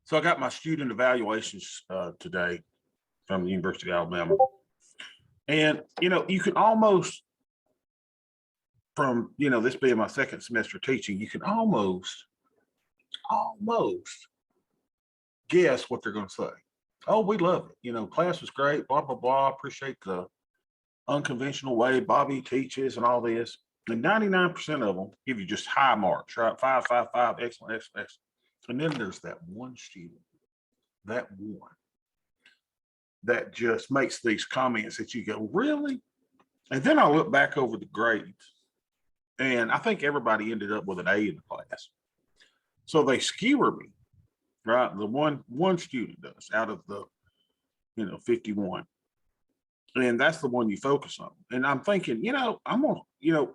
So I got my student evaluations today from the University of Alabama. And, you can almost, from, this being my second semester teaching, you can almost guess what they're going to say. Oh, we love it. Class was great, blah, blah, blah. Appreciate the unconventional way Bobby teaches and all this. And 99% of them give you just high marks, right? 5, 5, 5, excellent, excellent, excellent. And then there's that one student, that one that just makes these comments that you go, really? And then I look back over the grades, and I think everybody ended up with an A in the class. So they skewer me, right? The one student does out of the 51. And that's the one you focus on. And I'm thinking, I'm gonna,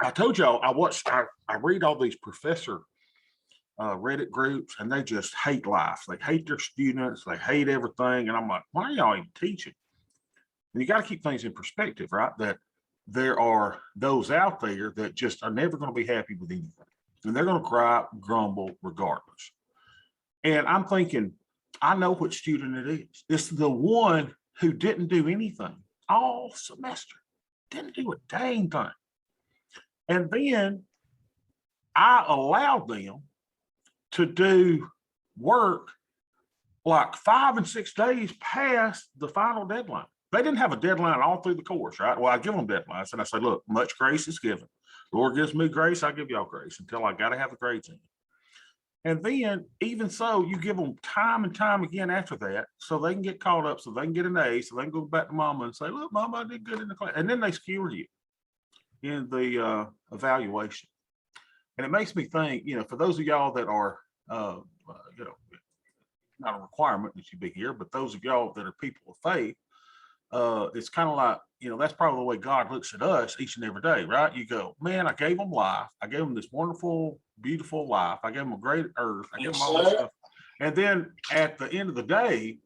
I told y'all I read all these professor Reddit groups, and they just hate life. They hate their students. They hate everything. And I'm like, why are y'all even teaching? And you got to keep things in perspective, right? That there are those out there that just are never going to be happy with anything. And they're going to cry, grumble regardless. And I'm thinking, I know what student it is. It's the one who didn't do anything all semester, didn't do a dang thing. And then I allowed them to do work like 5 and 6 days past the final deadline. They didn't have a deadline all through the course, right? Well, I give them deadlines, and I say, look, much grace is given. The Lord gives me grace, I give y'all grace until I got to have the grades in. And then, even so, you give them time and time again after that, so they can get caught up, so they can get an A, so they can go back to mama and say, look, mama, I did good in the class. And then they skewer you in the evaluation. And it makes me think, for those of y'all that are, not a requirement that you be here, but those of y'all that are people of faith, it's kind of like, that's probably the way God looks at us each and every day, right? You go, man, I gave them life. I gave them this wonderful, beautiful life. I gave them a great earth. I gave them all this stuff. And then at the end of the day,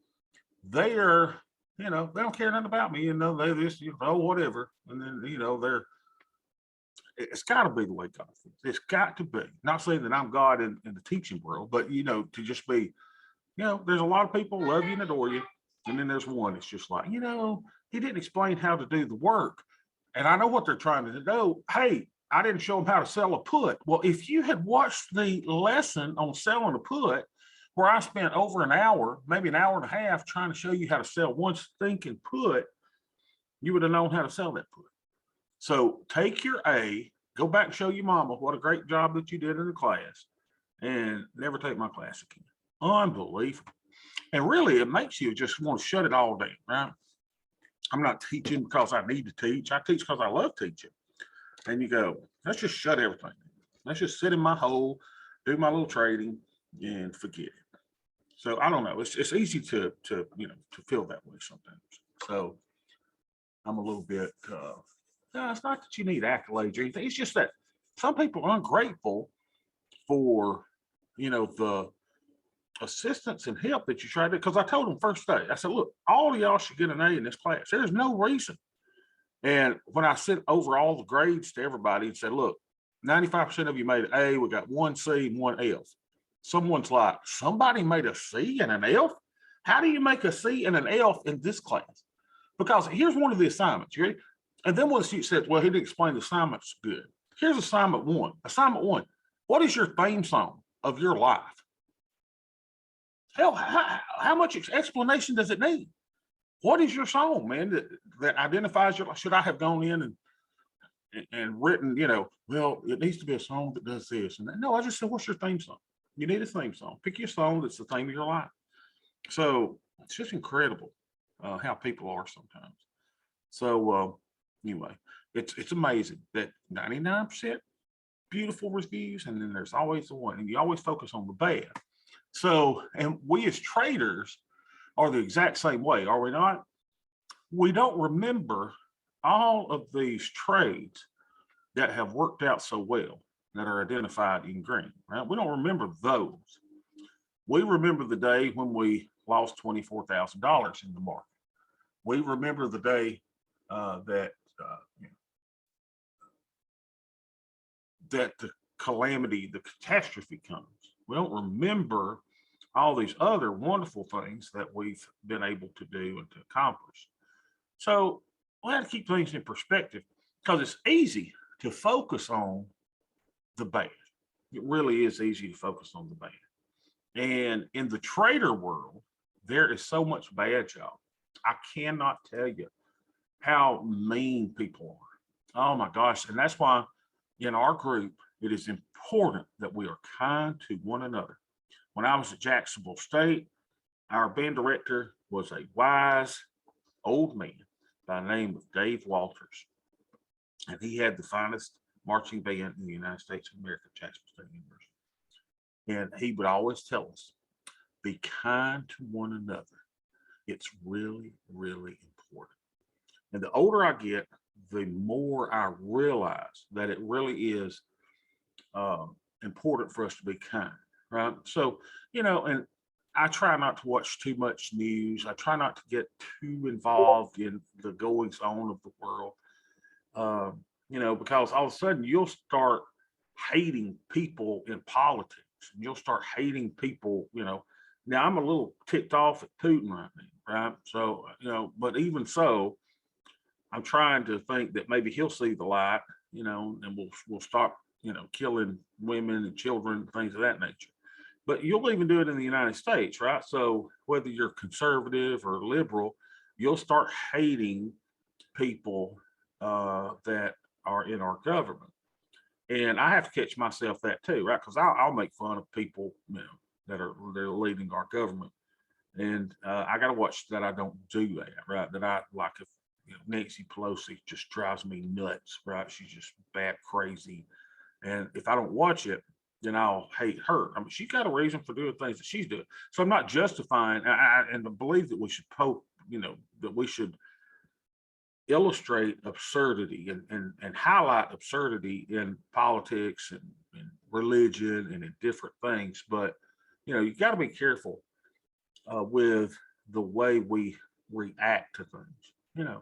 they're, they don't care nothing about me. They just, whatever. And then, it's got to be the way God thinks. It's got to be. Not saying that I'm God in the teaching world, but, to just be, there's a lot of people love you and adore you. And then there's one that's just like, he didn't explain how to do the work. And I know what they're trying to do. Hey, I didn't show them how to sell a put. Well, if you had watched the lesson on selling a put, where I spent over an hour, maybe an hour and a half, trying to show you how to sell one stinking put, you would have known how to sell that put. So take your A, go back and show your mama what a great job that you did in the class, and never take my class again. Unbelievable. And really, it makes you just want to shut it all down, right? I'm not teaching because I need to teach. I teach because I love teaching. And you go, let's just shut everything down. Let's just sit in my hole, do my little trading, and forget it. So I don't know. It's easy to feel that way sometimes. So I'm a little bit. No, it's not that you need accolades or anything. It's just that some people are ungrateful for the assistance and help that you try to, because I told them first day, I said, look, all of y'all should get an A in this class. There's no reason. And when I sent over all the grades to everybody and said, look, 95% of you made an A, we got 1 C and 1 F. Someone's like, somebody made a C and an F? How do you make a C and an F in this class? Because here's one of the assignments, you ready? And then one student said, well, he didn't explain the assignments good. Here's assignment 1. Assignment 1, what is your theme song of your life? Hell, how much explanation does it need? What is your song, man, that identifies your life? Should I have gone in and written, well, it needs to be a song that does this and that? No, I just said, what's your theme song? You need a theme song. Pick your song that's the theme of your life. So it's just incredible how people are sometimes. So anyway, it's amazing that 99% beautiful reviews, and then there's always the one, and you always focus on the bad. So, and we as traders are the exact same way, are we not? We don't remember all of these trades that have worked out so well, that are identified in green, right? We don't remember those. We remember the day when we lost $24,000 in the market. We remember the day that the calamity, the catastrophe comes. We don't remember all these other wonderful things that we've been able to do and to accomplish. So we have to keep things in perspective because it's easy to focus on the bad. It really is easy to focus on the bad. And in the trader world, there is so much bad, y'all. I cannot tell you how mean people are. Oh my gosh. And that's why in our group, it is important that we are kind to one another. When I was at Jacksonville State, our band director was a wise old man by the name of Dave Walters. And he had the finest marching band in the United States of America, Jacksonville State University. And he would always tell us, be kind to one another. It's really, really important. And the older I get, the more I realize that it really is important for us to be kind, right? So, and I try not to watch too much news. I try not to get too involved in the goings on of the world, because all of a sudden you'll start hating people in politics and you'll start hating people, Now I'm a little ticked off at Putin right now, right? So, but even so, I'm trying to think that maybe he'll see the light, and we'll stop, killing women and children, things of that nature. But you'll even do it in the United States, right? So whether you're conservative or liberal, you'll start hating people that are in our government. And I have to catch myself that too, right? Because I'll make fun of people, they're leading our government. And I got to watch that I don't do that, right? That I like if Nancy Pelosi just drives me nuts, right? She's just bat crazy. And if I don't watch it, then I'll hate her. I mean, she's got a reason for doing things that she's doing. So I'm not justifying, and I believe that we should that we should illustrate absurdity and highlight absurdity in politics and religion and in different things. But, you got to be careful with the way we react to things.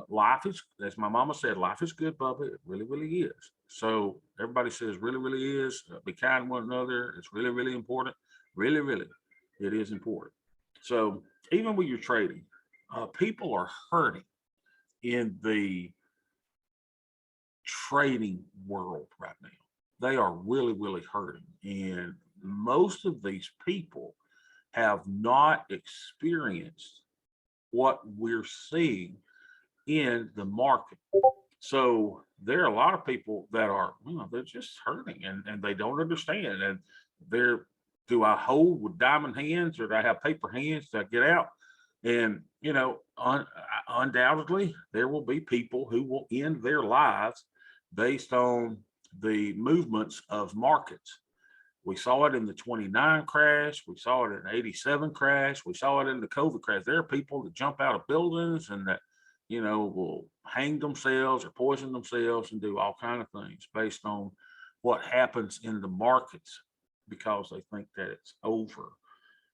Life is, as my mama said, life is good, Bubba. It really, really is. So everybody says, really, really is. Be kind to one another. It's really, really important. Really, really, it is important. So even when you're trading, people are hurting in the trading world right now. They are really, really hurting. And most of these people have not experienced what we're seeing in the market. So there are a lot of people that are, they're just hurting and they don't understand. And they're, do I hold with diamond hands or do I have paper hands? Do I get out? And, undoubtedly, there will be people who will end their lives based on the movements of markets. We saw it in the 29 crash. We saw it in the 87 crash. We saw it in the COVID crash. There are people that jump out of buildings and that, will hang themselves or poison themselves and do all kinds of things based on what happens in the markets because they think that it's over.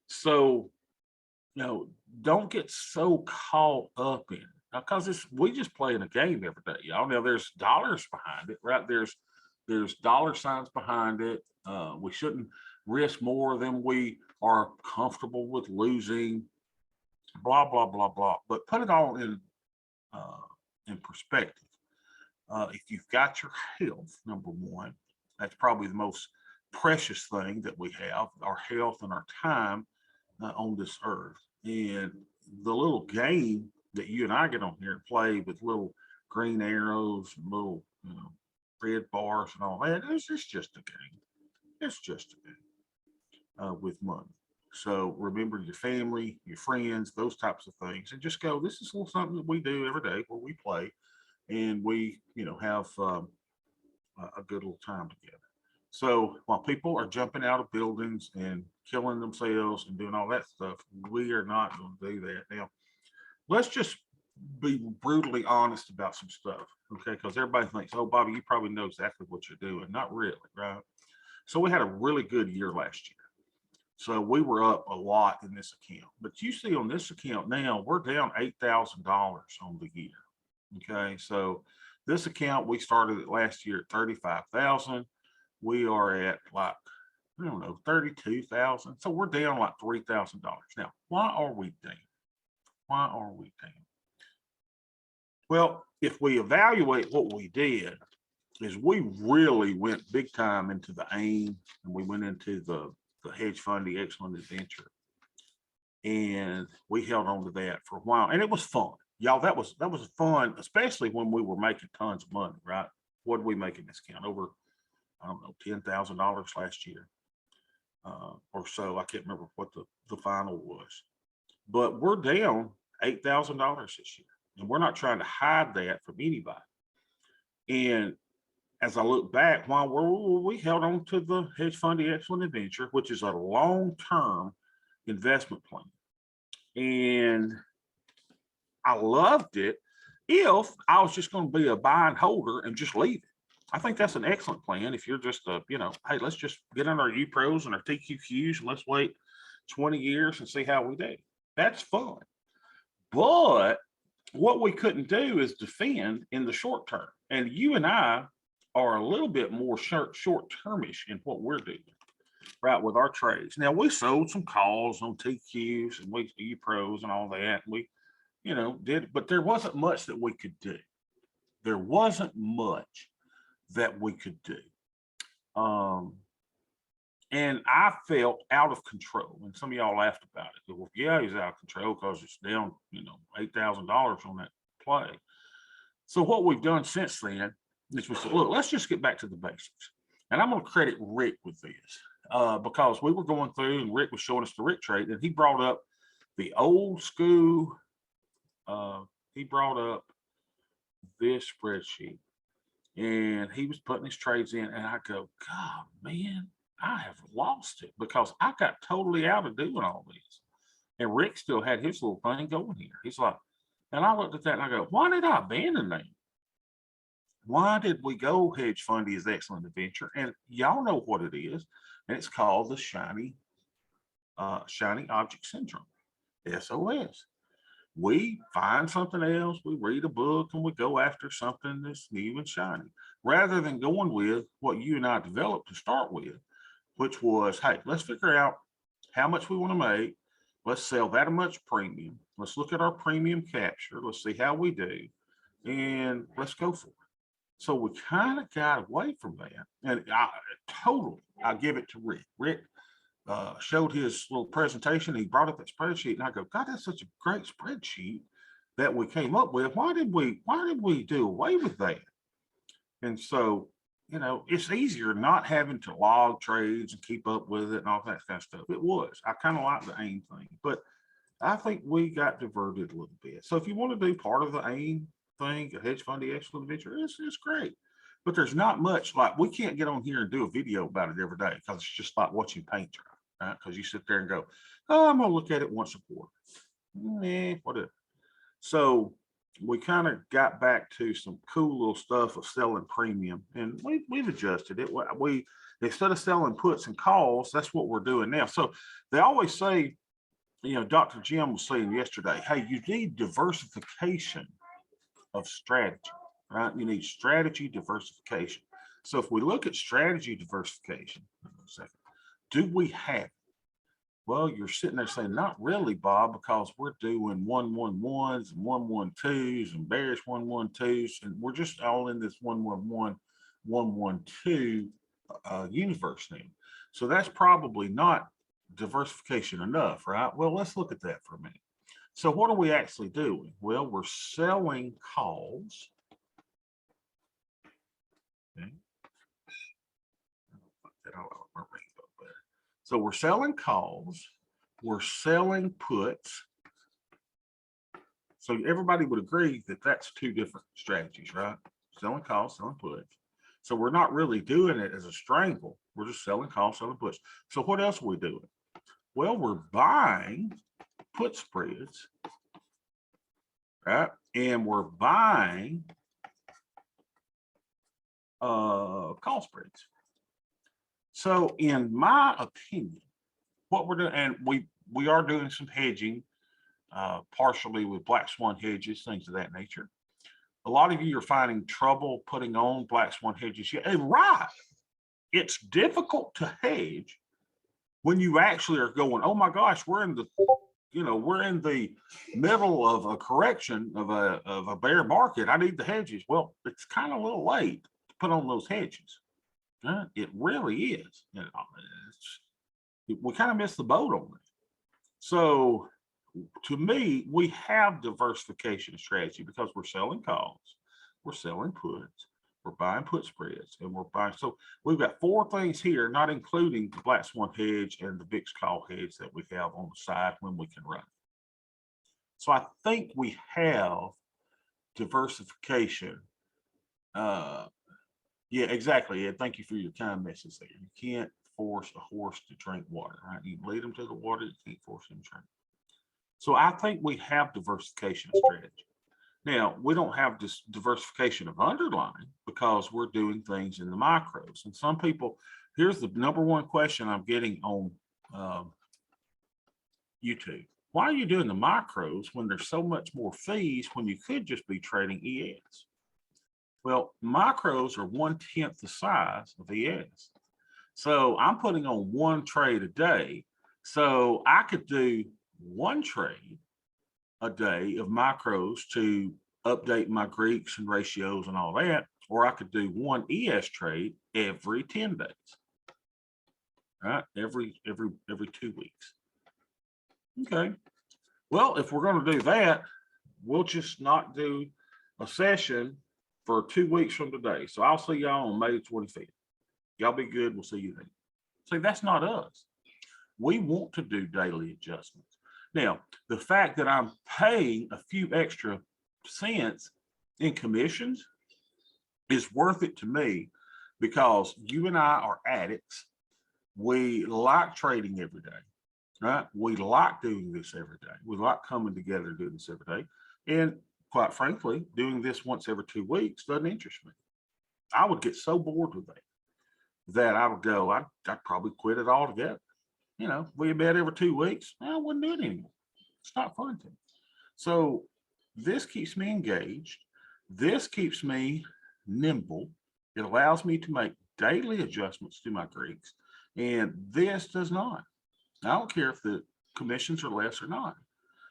So, don't get so caught up in it because we just playing a game every day. Y'all know there's dollars behind it, right? There's dollar signs behind it. We shouldn't risk more than we are comfortable with losing, blah, blah, blah, blah. But put it all in perspective. If you've got your health, number one, that's probably the most precious thing that we have, our health and our time on this earth. And the little game that you and I get on here and play with little green arrows and little, red bars and all that, it's just a game. It's just a game with money. So remember your family, your friends, those types of things, and just go, this is something that we do every day where we play and we, have a good little time together. So while people are jumping out of buildings and killing themselves and doing all that stuff, we are not going to do that. Now, let's just be brutally honest about some stuff, okay? Because everybody thinks, oh, Bobby, you probably know exactly what you're doing. Not really, right? So we had a really good year last year. So we were up a lot in this account. But you see on this account now, we're down $8,000 on the year. Okay, so this account, we started it last year at 35,000. We are at like I don't know, 32,000. So we're down like $3,000. Now, why are we down? Why are we down? Well, if we evaluate what we did, is we really went big time into the AIM, and we went into the hedge fund, the Excellent Adventure. And we held on to that for a while, and it was fun. Y'all, that was fun, especially when we were making tons of money, right? What did we make in this account? Over, I don't know, $10,000 last year or so. I can't remember what the final was, but we're down $8,000 this year, and we're not trying to hide that from anybody. And as I look back, while we held on to the hedge fund, the Excellent Adventure, which is a long-term investment plan, and I loved it. If I was just going to be a buy and holder and just leave it, I think that's an excellent plan. If you're just a, hey, let's just get on our UPROs and our TQQs and let's wait 20 years and see how we do. That's fun. But what we couldn't do is defend in the short term. And you and I are a little bit more short-termish in what we're doing, right, with our trades. Now, we sold some calls on TQs and we UPROs and all that. And we, did, but there wasn't much that we could do. There wasn't much that we could do. And I felt out of control. And some of y'all laughed about it. Well, yeah, he's out of control because it's down, $8,000 on that play. So what we've done since then is we said, look, let's just get back to the basics. And I'm going to credit Rick with this because we were going through and Rick was showing us the Rick trade, and he brought up the old school. He brought up this spreadsheet, and he was putting his trades in, and I go, God, man, I have lost it because I got totally out of doing all this. And Rick still had his little thing going here. He's like, and I looked at that and I go, why did I abandon that? Why did we go hedge fund is Excellent Adventure? And y'all know what it is. And it's called the shiny object syndrome, SOS. We find something else, we read a book, and we go after something that's new and shiny, rather than going with what you and I developed to start with, which was, hey, let's figure out how much we want to make. Let's sell that much premium. Let's look at our premium capture. Let's see how we do, and let's go for it. So we kind of got away from that, and I give it to Rick. Rick showed his little presentation. He brought up that spreadsheet, and I go, God, that's such a great spreadsheet that we came up with. Why did we do away with that? And so, it's easier not having to log trades and keep up with it and all that kind of stuff. It was. I kind of like the AIM thing, but I think we got diverted a little bit. So if you want to do part of the AIM thing, a hedge fund, the Excellent Adventure, it's great. But there's not much, like, we can't get on here and do a video about it every day because it's just like watching paint dry, right? Because you sit there and go, oh, I'm going to look at it once a quarter. Whatever. So we kind of got back to some cool little stuff of selling premium, and we've adjusted it. We instead of selling puts and calls, that's what we're doing now. So they always say, Dr. Jim was saying yesterday, hey, you need diversification of strategy, right? You need strategy diversification. So if we look at strategy diversification, do we have it? Well, you're sitting there saying, not really, Bob, because we're doing 111s and 112s and bearish 112s, and we're just all in this 111, 112 universe now. So that's probably not diversification enough, right? Well, let's look at that for a minute. So what are we actually doing? Well, we're selling calls. Okay. So we're selling calls, we're selling puts. So everybody would agree that that's two different strategies, right? Selling calls, selling puts. So we're not really doing it as a strangle. We're just selling calls, selling puts. So what else are we doing? Well, we're buying put spreads, right? And we're buying call spreads. So in my opinion, what we're doing, and we are doing some hedging, partially with black swan hedges, things of that nature. A lot of you are finding trouble putting on black swan hedges. Yeah, right. It's difficult to hedge when you actually are going, oh my gosh, we're in the, we're in the middle of a correction of a bear market. I need the hedges. Well, it's kind of a little late to put on those hedges. It really is. We kind of missed the boat on it. So to me, we have diversification strategy because we're selling calls, we're selling puts, we're buying put spreads, and we're buying. So we've got 4 things here, not including the Black Swan hedge and the VIX call hedge that we have on the side when we can run. So I think we have diversification. Yeah, exactly. Ed, thank you for your kind message there. You can't force a horse to drink water, right? You lead them to the water, you can't force them to drink. So I think we have diversification strategy. Now, we don't have this diversification of underlying because we're doing things in the micros. And some people, here's the number one question I'm getting on YouTube. Why are you doing the micros when there's so much more fees when you could just be trading ES? Well, micros are 1/10 the size of ES. So I'm putting on 1 trade a day. So I could do 1 trade a day of micros to update my Greeks and ratios and all that, or I could do 1 ES trade every 10 days, right? Every 2 weeks. Okay. Well, if we're going to do that, we'll just not do a session for 2 weeks from today. So I'll see y'all on May the 25th. Y'all be good. We'll see you then. See, that's not us. We want to do daily adjustments. Now, the fact that I'm paying a few extra cents in commissions is worth it to me because you and I are addicts. We like trading every day, right? We like doing this every day. We like coming together to do this every day. And quite frankly, doing this once every 2 weeks doesn't interest me. I would get so bored with that I would go, I'd probably quit it altogether. We met every 2 weeks. I wouldn't do it anymore. It's not fun to me. So this keeps me engaged. This keeps me nimble. It allows me to make daily adjustments to my Greeks. And this does not. I don't care if the commissions are less or not.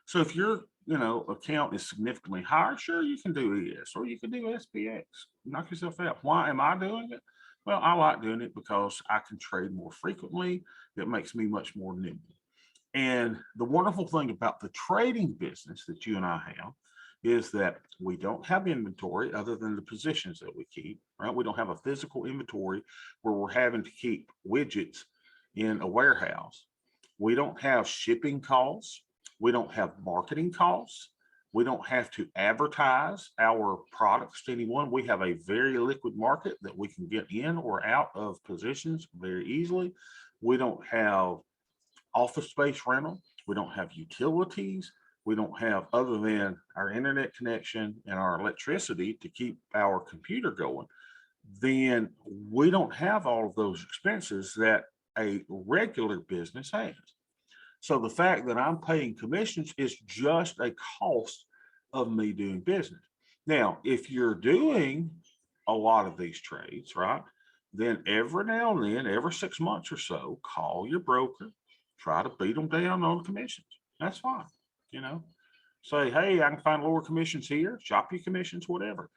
So if your account is significantly higher, sure, you can do ES or you can do SPX. Knock yourself out. Why am I doing it? Well, I like doing it because I can trade more frequently. It makes me much more nimble. And the wonderful thing about the trading business that you and I have is that we don't have inventory other than the positions that we keep, right? We don't have a physical inventory where we're having to keep widgets in a warehouse. We don't have shipping costs. We don't have marketing costs. We don't have to advertise our products to anyone. We have a very liquid market that we can get in or out of positions very easily. We don't have office space rental. We don't have utilities. We don't have, other than our internet connection and our electricity to keep our computer going, then we don't have all of those expenses that a regular business has. So the fact that I'm paying commissions is just a cost of me doing business. Now, if you're doing a lot of these trades, right, then every now and then, every 6 months or so, call your broker, try to beat them down on commissions. That's fine. Say, hey, I can find lower commissions here, shop your commissions, whatever.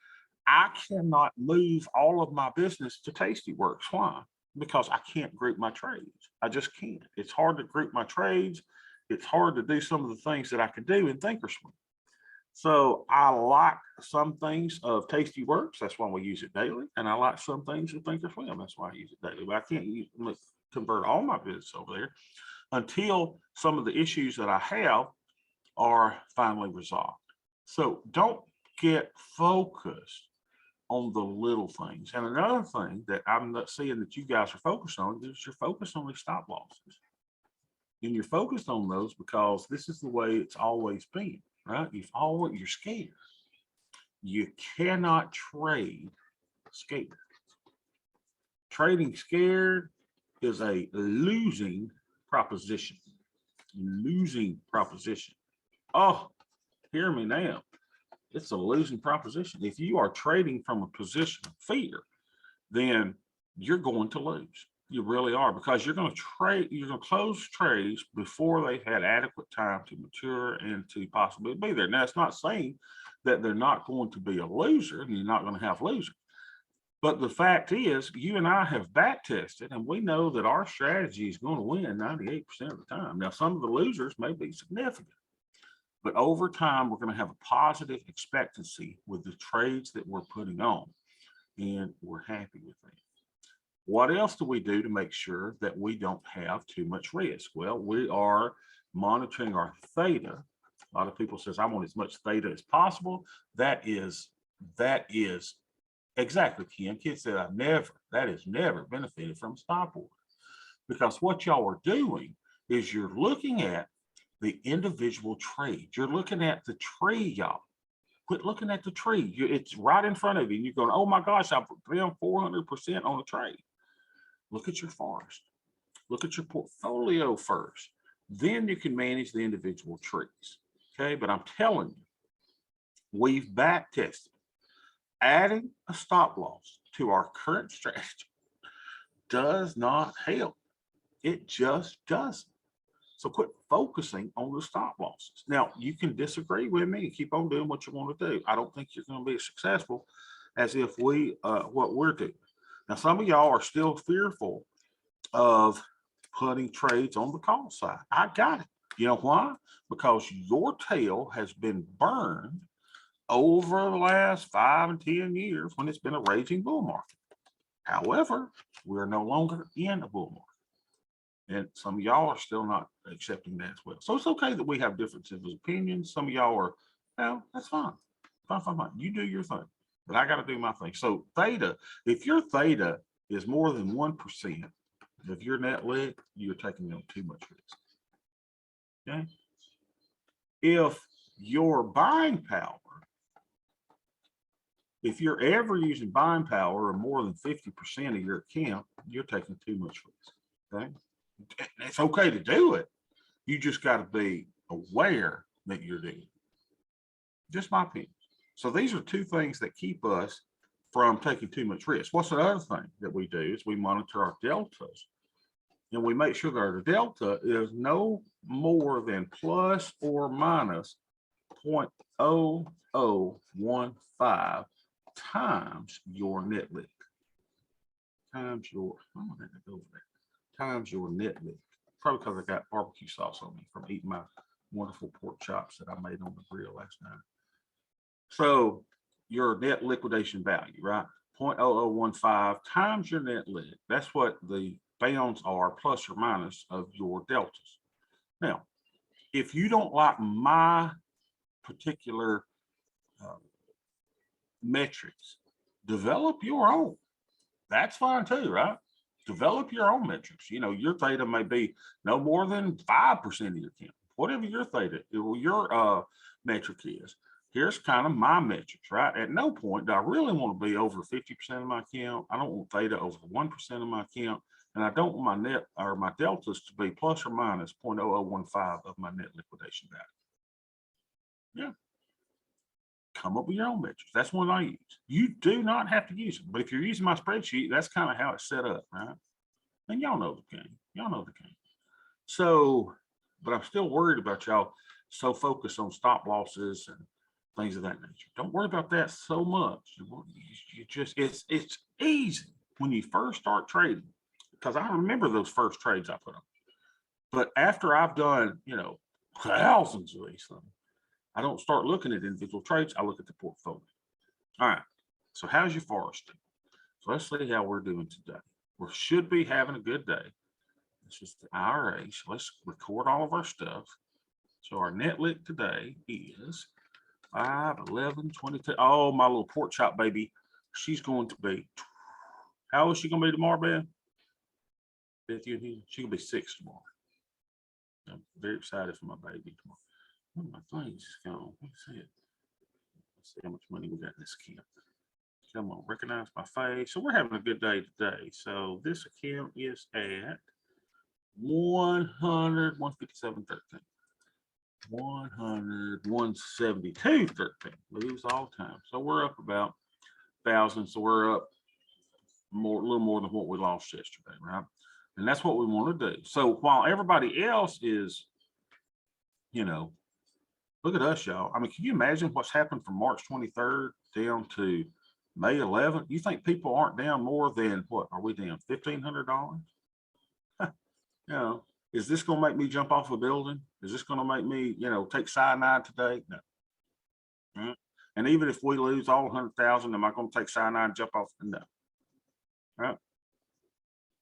I cannot move all of my business to Tastyworks. Why? Because I can't group my trades. I just can't. It's hard to group my trades. It's hard to do some of the things that I could do in Thinkorswim. So I like some things of Tastyworks. That's why we use it daily. And I like some things of Thinkorswim. That's why I use it daily. But I can't convert all my business over there until some of the issues that I have are finally resolved. So don't get focused on the little things. And another thing that I'm not seeing that you guys are focused on is you're focused on these stop losses. And you're focused on those because this is the way it's always been, right? You're scared. You cannot trade scared. Trading scared is a losing proposition. Losing proposition. Oh, hear me now. It's a losing proposition. If you are trading from a position of fear, then you're going to lose. You really are, because you're going to trade, you're going to close trades before they've had adequate time to mature and to possibly be there. Now, it's not saying that they're not going to be a loser and you're not going to have losers. But the fact is, you and I have back tested, and we know that our strategy is going to win 98% of the time. Now, some of the losers may be significant, but over time, we're going to have a positive expectancy with the trades that we're putting on, and we're happy with that. What else do we do to make sure that we don't have too much risk? Well, we are monitoring our theta. A lot of people says, I want as much theta as possible. That is exactly, Kim. Kids said, that has never benefited from stop order. Because what y'all are doing is you're looking at the individual trade. You're looking at the tree, y'all. Quit looking at the tree. It's right in front of you. And you're going, oh my gosh, I put 400% on a trade. Look at your forest. Look at your portfolio first. Then you can manage the individual trees. Okay, but I'm telling you, we've back tested. Adding a stop loss to our current strategy does not help. It just doesn't. So quit focusing on the stop losses. Now, you can disagree with me and keep on doing what you want to do. I don't think you're going to be as successful as if what we're doing. Now, some of y'all are still fearful of putting trades on the call side. I got it. You know why? Because your tail has been burned over the last 5 and 10 years when it's been a raging bull market. However, we're no longer in a bull market. And some of y'all are still not accepting that as well. So it's okay that we have differences of opinions. Some of y'all are, well, that's fine. Fine. You do your thing, but I got to do my thing. So theta, if your theta is more than 1% of your net leg, you're taking on too much risk. Okay. If your buying power, if you're ever using buying power or more than 50% of your account, you're taking too much risk. Okay. It's okay to do it. You just got to be aware that you're doing it. Just my opinion. So these are two things that keep us from taking too much risk. What's the other thing that we do is we monitor our deltas, and we make sure that our delta is no more than plus or minus 0.0015 times your net lick. Times your, I'm gonna have to go over that. Times your net lick. Probably because I got barbecue sauce on me from eating my wonderful pork chops that I made on the grill last night. So your net liquidation value, right? 0.0015 times your net lick. That's what the bounds are, plus or minus of your deltas. Now, if you don't like my particular metrics, develop your own. That's fine too, right? Develop your own metrics. You know, your theta may be no more than 5% of your account. Whatever your theta, your metric is. Here's kind of my metrics, right? At no point do I really want to be over 50% of my account. I don't want theta over 1% of my account. And I don't want my net or my deltas to be plus or minus 0.0015 of my net liquidation value. Yeah. Come up with your own metrics. That's one I use. You do not have to use them, but if you're using my spreadsheet, that's kind of how it's set up, right? And y'all know the game. Y'all know the game. So, but I'm still worried about y'all so focused on stop losses and things of that nature. Don't worry about that so much. You just, it's easy when you first start trading, because I remember those first trades I put on. But after I've done, you know, thousands of these things, I don't start looking at individual trades. I look at the portfolio. All right. So how's your forest? So let's see how we're doing today. We should be having a good day. This is the IRA. So let's record all of our stuff. So our net lick today is 5, 11, 22. Oh, my little pork chop baby. She's going to be, how old is she going to be tomorrow, Ben? She's going to be 6 tomorrow. I'm very excited for my baby tomorrow. One of my things is gone. Let's see it. Let's see how much money we got in this account. Come on, recognize my face. So we're having a good day today. So this account is at 100, 157, 13. 100, 172, 13. Lose all time. So we're up about 1,000. So we're up more, a little more than what we lost yesterday, right? And that's what we want to do. So while everybody else is, you know, look at us, y'all. I mean, can you imagine what's happened from March 23rd down to May 11th? You think people aren't down more than what? Are we down $1,500? You know, is this going to make me jump off a building? Is this going to make me, you know, take cyanide today? No. Right? And even if we lose all 100,000, am I going to take cyanide and jump off? No. Right?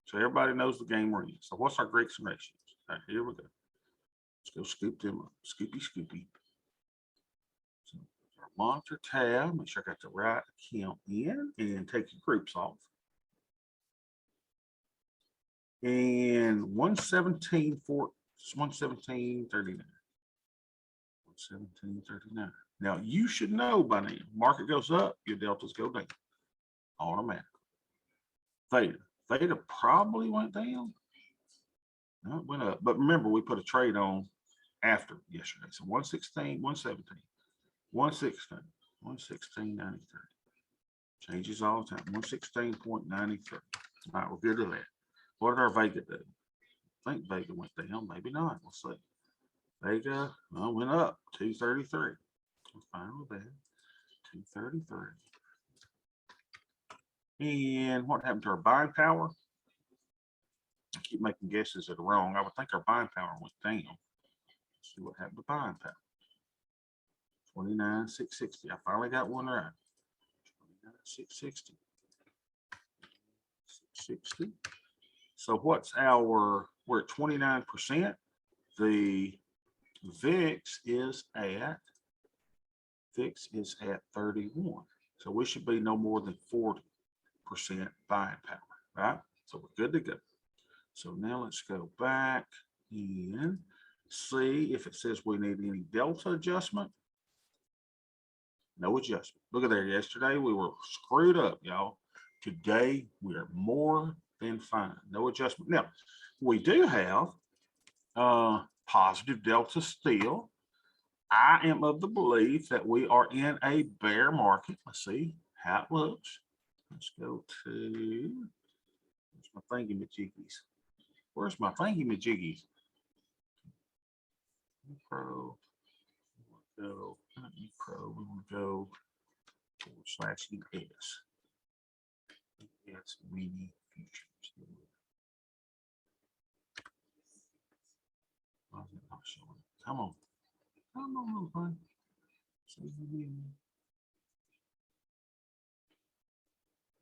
So everybody knows the game we're in. So what's our Greeks and ratios? All right, here we go. Let's go scoop them up. Scoopy, scoopy. So our monitor tab, make sure I got the right account in, and take your groups off. And 117 for 117.39. 117.39. Now you should know by now, market goes up, your deltas go down automatically. Theta probably went down. No, it went up. But remember, we put a trade on after yesterday. So 116, 117, 116, 116.93. Changes all the time. 116.93. All right, we're good to that. What did our Vega do? I think Vega went down, maybe not. We'll see. Vega went up 233. I'm fine with that. 233. And what happened to our buying power? I keep making guesses that are wrong. I would think our buying power went down. Let's see what happened to buying power. 29,660. I finally got one right. 29,660. 660. So what's our, we're at 29%. The VIX is at 31. So we should be no more than 40% buying power, right? So we're good to go. So now let's go back and see if it says we need any delta adjustment. No adjustment. Look at there. Yesterday we were screwed up, y'all. Today we are more than fine. No adjustment. Now we do have positive delta still. I am of the belief that we are in a bear market. Let's see how it looks. Let's go to, where's my thingy-majiggies? Where's my thingy-majiggies? Pro. We want to go, not Pro. We want to go /ES. Yes, mini futures. Why is it not showing? Come on. Come on, little thing.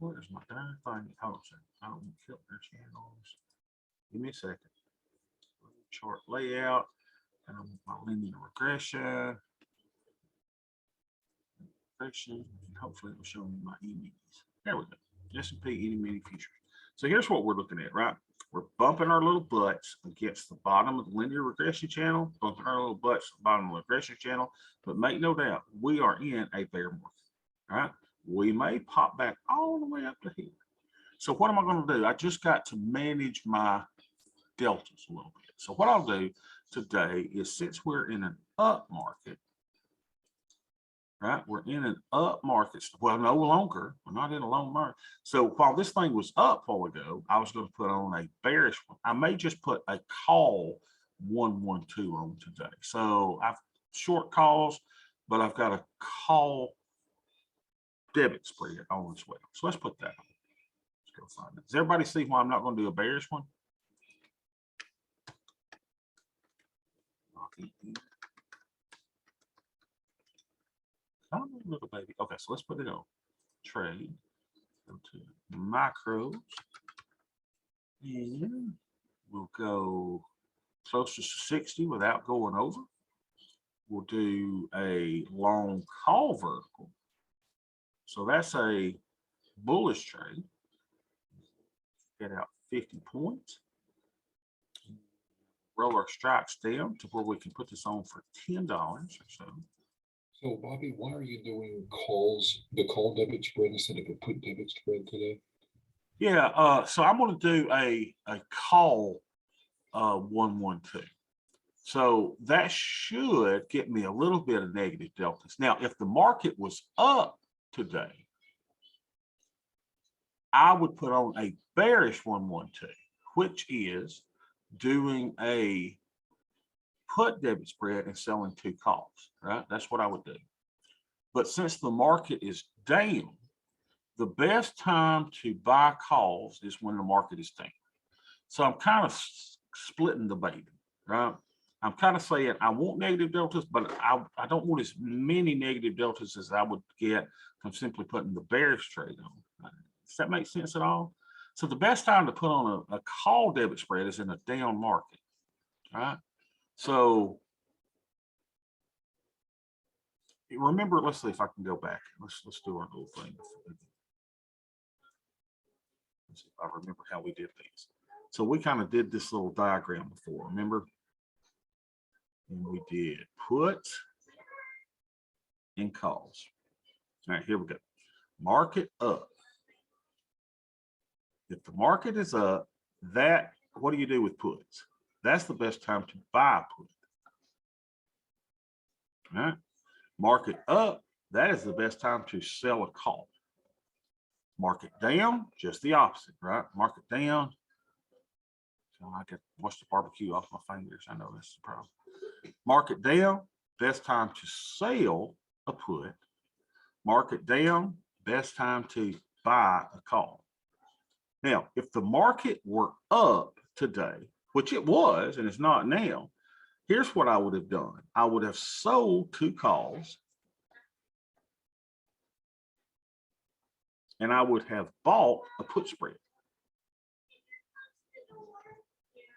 Where's my darn thing? Hold on a second. I don't want to kill their channels. Give me a second. Chart layout. My linear regression. Hopefully it will show me my E-minis. There we go. S&P E-mini futures. So here's what we're looking at, right? We're bumping our little butts against the bottom of the linear regression channel, bumping our little butts at the bottom of the regression channel, but make no doubt, we are in a bear market, all right? We may pop back all the way up to here. So what am I going to do? I just got to manage my deltas a little bit. So what I'll do today is, since we're in an up market, right? We're in an up market. Well, no longer. We're not in a long market. So while this thing was up a while ago, I was going to put on a bearish one. I may just put a call 112 on today. So I've short calls, but I've got a call debit spread on as well. So let's put that on. Let's go find it. Does everybody see why I'm not going to do a bearish one? Come on, little baby. Okay, so let's put it on trade. Go to macros, and we'll go closest to 60 without going over. We'll do a long call vertical. So that's a bullish trade. Get out 50 points. Roll our strikes down to where we can put this on for $10 or so. So Bobby, why are you doing calls, the call debit spread instead of a put debit spread today? Yeah, so I'm going to do a call 112. So that should get me a little bit of negative deltas. Now, if the market was up today, I would put on a bearish 112, which is doing a put debit spread and selling 2 calls, right? That's what I would do. But since the market is down, the best time to buy calls is when the market is down. So I'm kind of splitting the baby, right? I'm kind of saying I want negative deltas, but I don't want as many negative deltas as I would get from simply putting the bearish trade on. Does that make sense at all? So the best time to put on a call debit spread is in a down market, right? So remember, let's see if I can go back. Let's do our little thing. Let's see if I remember how we did these. So we kind of did this little diagram before, remember? And we did put and calls. All right, here we go. Market up. If the market is up, that, what do you do with puts? That's the best time to buy put. All right. Market up, that is the best time to sell a call. Market down, just the opposite, right? Market down. So I got wash the barbecue off my fingers. I know that's the problem. Market down, best time to sell a put. Market down, best time to buy a call. Now, if the market were up today, which it was, and it's not now, here's what I would have done. I would have sold 2 calls, and I would have bought a put spread.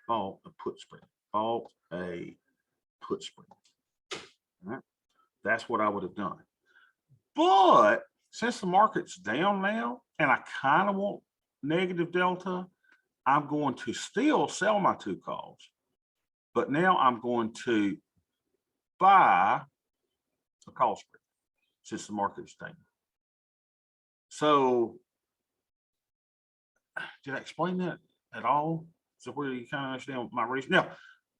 Bought a put spread. Bought a put spread. All right. That's what I would have done. But since the market's down now, and I kind of want negative delta, I'm going to still sell my 2 calls. But now I'm going to buy a call spread since the market is down. So did I explain that at all? So where you kind of understand my reason? Now,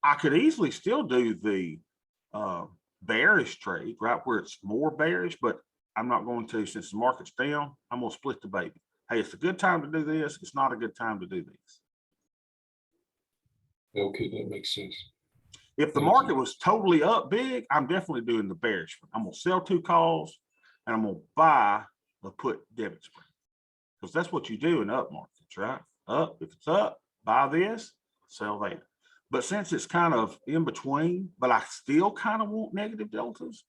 I could easily still do the bearish trade, right, where it's more bearish, but I'm not going to since the market's down. I'm going to split the baby. Hey, it's a good time to do this. It's not a good time to do this. Okay, that makes sense. If the market was totally up big, I'm definitely doing the bearish one. I'm going to sell 2 calls and I'm going to buy a put debit spread. Because that's what you do in up markets, right? Up, if it's up, buy this, sell that. But since it's kind of in between, but I still kind of want negative deltas,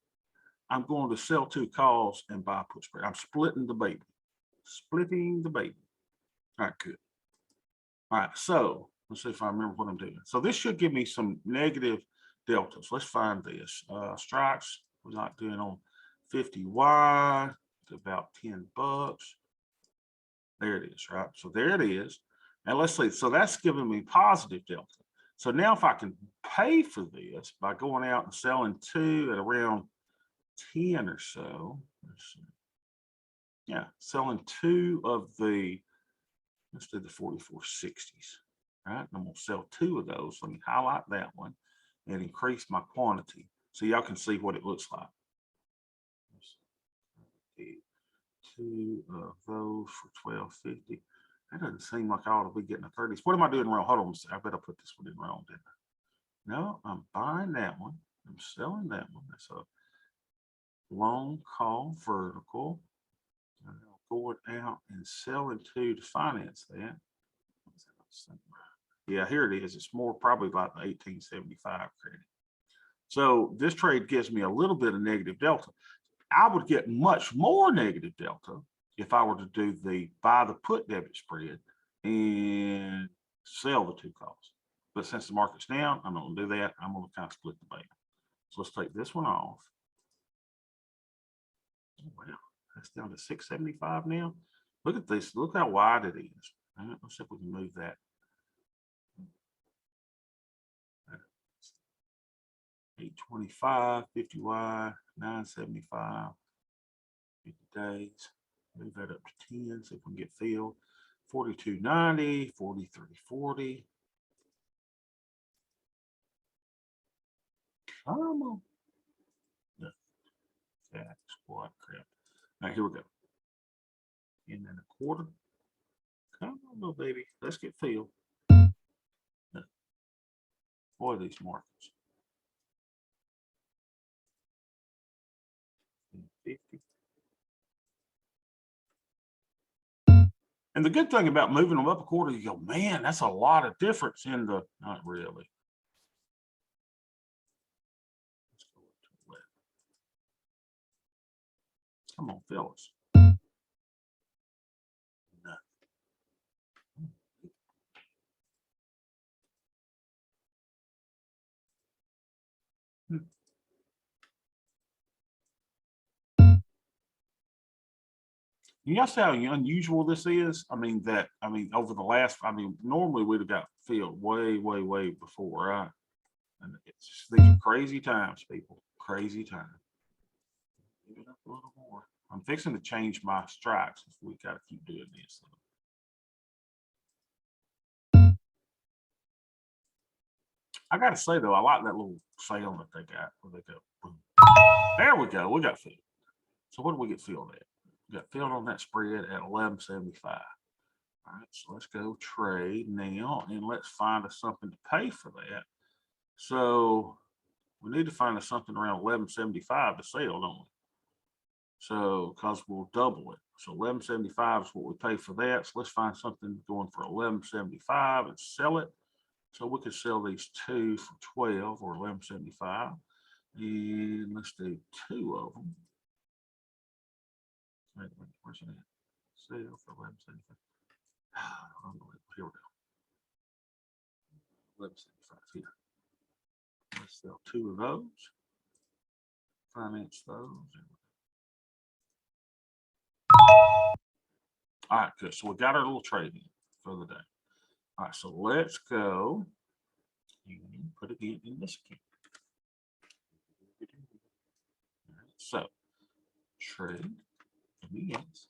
I'm going to sell 2 calls and buy put spread. I'm splitting the baby. Splitting the baby. All right, good. All right, so let's see if I remember what I'm doing. So this should give me some negative deltas. Let's find this. Strikes, we're not doing on 50Y. It's about $10. There it is, right? So there it is. And let's see. So that's giving me positive delta. So now if I can pay for this by going out and selling 2 at around 10 or so, let's see. Yeah, selling 2 of the, let's do the 4460s, right? And I'm going to sell 2 of those. Let me highlight that one and increase my quantity so y'all can see what it looks like. 2 of those for $12.50. That doesn't seem like I ought to be getting a 30s. What am I doing wrong? Hold on a second. I better put this one in wrong, didn't I? No, I'm buying that one. I'm selling that one. That's a long call vertical. I'm going out and selling 2 to finance that. Yeah, here it is. It's more probably about the 1875 credit. So this trade gives me a little bit of negative delta. I would get much more negative delta if I were to do the buy the put debit spread and sell the 2 calls. But since the market's down, I'm not going to do that. I'm going to kind of split the baby. So let's take this one off. Wow, that's down to 675 now. Look at this. Look how wide it is. Right, let's see if we can move that. 825, 50Y, 975, 50 days. Move that up to 10, see if we can get filled. 4290, 4340. Come on. No. That squat crap. All right, here we go. And then a quarter. Come on, little baby. Let's get filled. Boy, these markers. 50. And the good thing about moving them up a quarter, you go, man, that's a lot of difference in the, not really. Let's go up to 11. Come on, fellas. No. You see how unusual this is? I mean, over the last, normally we'd have got filled way, way, way before, right? And it's just, these are crazy times, people. Crazy times. Give it up a little more. I'm fixing to change my strikes if we got to keep doing this. I got to say, though, I like that little sail that they got where they go, boom. There we go. We got filled. So what do we get filled at? We got filled on that spread at 11.75. All right, so let's go trade now and let's find us something to pay for that. So we need to find us something around 11.75 to sell, don't we? So because we'll double it. So 11.75 is what we pay for that. So let's find something going for 11.75 and sell it. So we could sell these two for 12 or 11.75. And let's do two of them. Wait, where's it at? Sale for 11.75. Here we go. 11.75 here. Let's sell two of those. Finance those. All right, good. So we got our little trade in for the day. All right, so let's go and put it in this account. All right, so trade begins.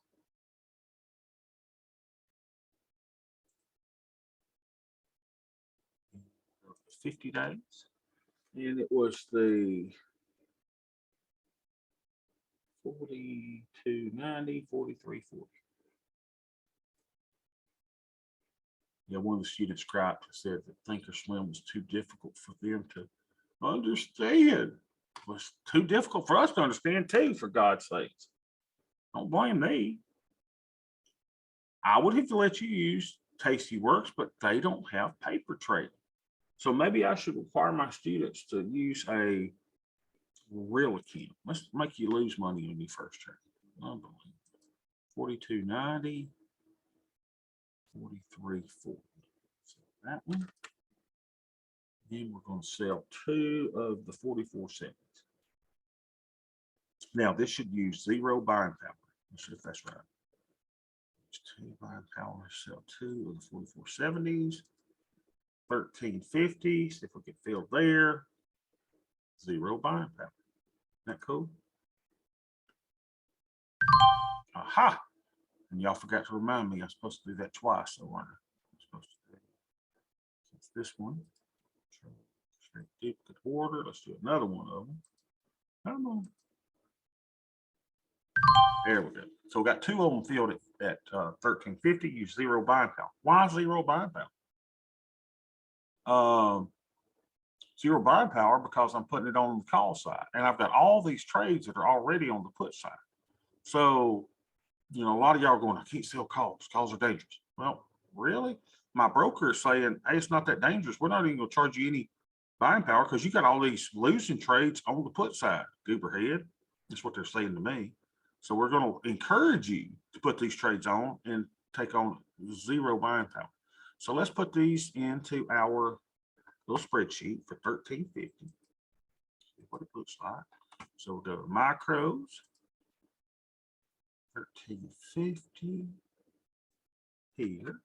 50 days. And it was the 42.90, 43.40. Yeah, one of the students griped and said that Thinkorswim was too difficult for them to understand. It was too difficult for us to understand too, for God's sakes. Don't blame me. I would have let you use Tastyworks, but they don't have paper trading. So maybe I should require my students to use a real account. Let's make you lose money on your first trade. 42.90, 43.40. So that one. Then we're going to sell two of the 44.70s. Now this should use zero buying power. Let's see if that's right. Two buying power, sell two of the 44.70s. 13.50. See if we get filled there. Zero buying power. Isn't that cool? Aha! And y'all forgot to remind me I'm supposed to do that twice, so I'm supposed to do it. It's this one. Duplicate order. Let's do another one of them. Come on. There we go. So we got two of them filled at 13.50. Use zero buying power. Why zero buying power? Zero buying power because I'm putting it on the call side, and I've got all these trades that are already on the put side. So, you know, a lot of y'all are going, I can't sell calls. Calls are dangerous. Well, really? My broker is saying, hey, it's not that dangerous. We're not even going to charge you any buying power because you got all these losing trades on the put side. Gooberhead. That's what they're saying to me. So we're going to encourage you to put these trades on and take on zero buying power. So let's put these into our little spreadsheet for 13.50. See what it looks like. So we'll go to micros. 13.50 here.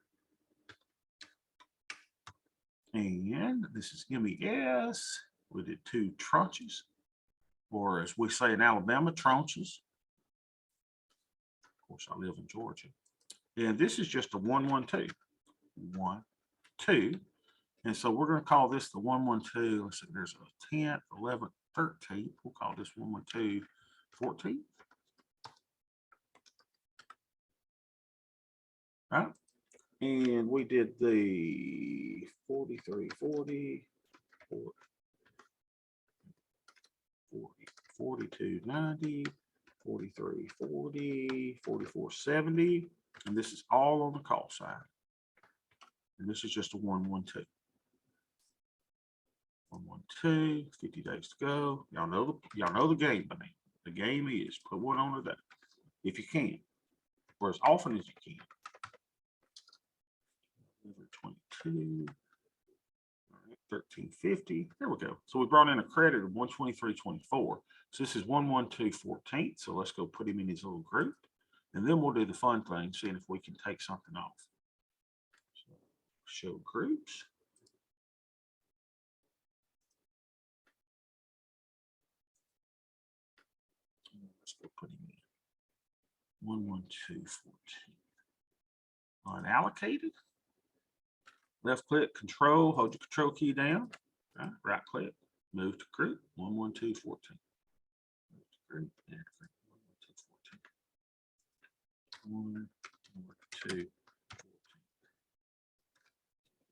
And this is MES. We did two tranches, or as we say in Alabama, tranches. Of course, I live in Georgia. And this is just a 112. 1, 2. And so we're going to call this the 112. Let's see, there's a 10th, 11th, 13th. We'll call this 112, 14. Right? And we did the 43, 40, 40, 42, 90, 43, 40, 44, 70. And this is all on the call side. And this is just a 112. 112, 50 days to go. Y'all know the game by now. The game is put one on a day if you can, or as often as you can. 22, 1350. There we go. So we brought in a credit of 123.24. So this is 112.14. So let's go put him in his little group, and then we'll do the fun thing, seeing if we can take something off. So show groups. Let's go put him in 112.14. Unallocated. Left click, control, hold your control key down. Right click, move to group 112.14. Move to group, there, 112.14.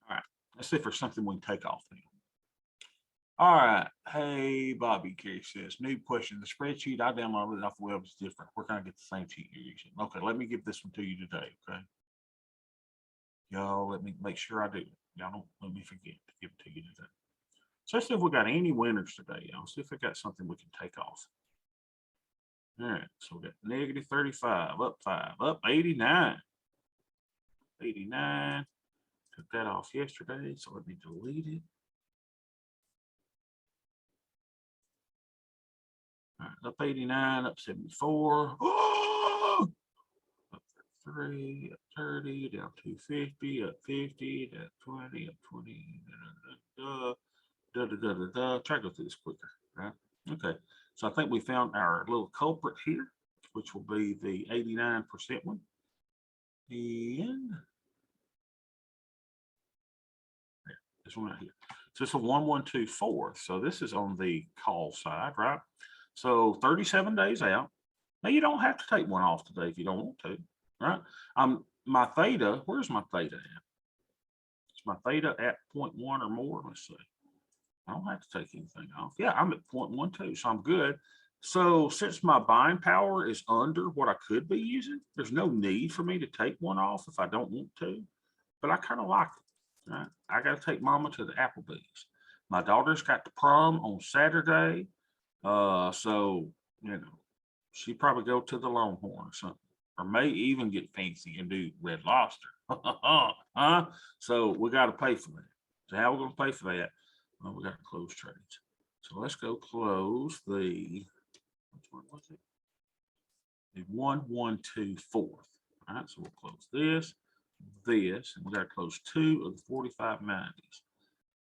All right, let's see if there's something we can take off now. All right, hey Bobby, Carrie says, new question. The spreadsheet I downloaded off the web is different. Where can I get the same sheet you're using? Okay, let me give this one to you today, okay? Y'all, let me make sure I do. Y'all don't let me forget to give it to you today. So let's see if we got any winners today, y'all. See if we got something we can take off. All right, so we got negative 35, up 5, up 89. 89. Took that off yesterday, so let me delete it. All right, up 89, up 74. Oh! Up 3, up 30, down 250, up 50, down 20, up 20. Try to go through this quicker, right? Okay, so I think we found our little culprit here, which will be the 89% one. And this one right here. So it's a 1124. So this is on the call side, right? So 37 days out. Now you don't have to take one off today if you don't want to, right? My theta, where's my theta at? Is my theta at 0.1 or more? Let's see. I don't have to take anything off. Yeah, I'm at 0.12, so I'm good. So since my buying power is under what I could be using, there's no need for me to take one off if I don't want to, but I kind of like it. Right? I got to take mama to the Applebee's. My daughter's got the prom on Saturday. So, you know, she probably go to the Longhorn or something, or may even get fancy and do Red Lobster. So we got to pay for that. So how are we going to pay for that? Well, we got to close trades. So let's go close the, which one was it? The 1124. All right, so we'll close this, and we got to close 2 of the 4590s.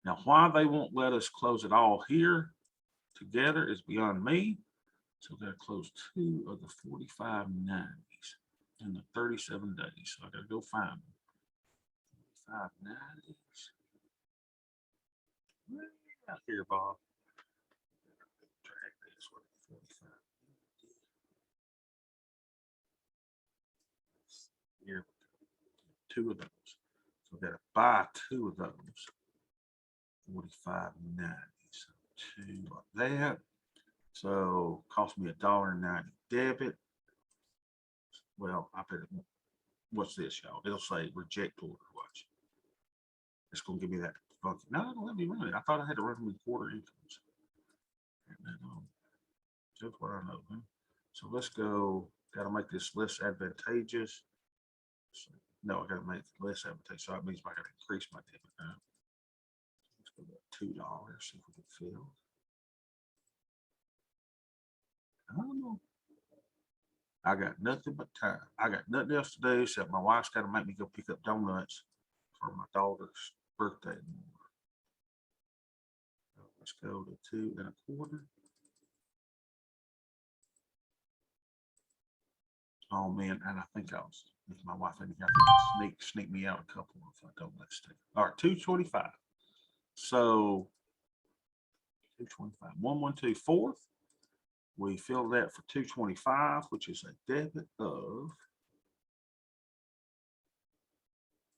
Now, why they won't let us close it all here together is beyond me. So we got to close 2 of the 4590s in the 37 days. So I got to go find them. 4590s. Where are you out here, Bob? Drag this one. 45. Here, 2 of those. So we got to buy 2 of those. 45.90. So 2 like that. So cost me $1.90 debit. Well, I bet it won't. What's this, y'all? It'll say reject order. Watch. It's gonna give me that funky. No, don't let me run it. I thought I had to run them in quarter incomes. Just what I know. Huh? So let's go. Got to make this less advantageous. So, no, I got to make it less advantageous. So that means I got to increase my debit now. Let's go to $2. See if we can fill. I don't know. I got nothing but time. I got nothing else to do except my wife's got to make me go pick up donuts for my daughter's birthday. So let's go to 2 1/4. Oh man, and I think I was with my wife. I think sneak me out a couple of donuts too. All right, 225. So 225, 1124. We fill that for 225, which is a debit of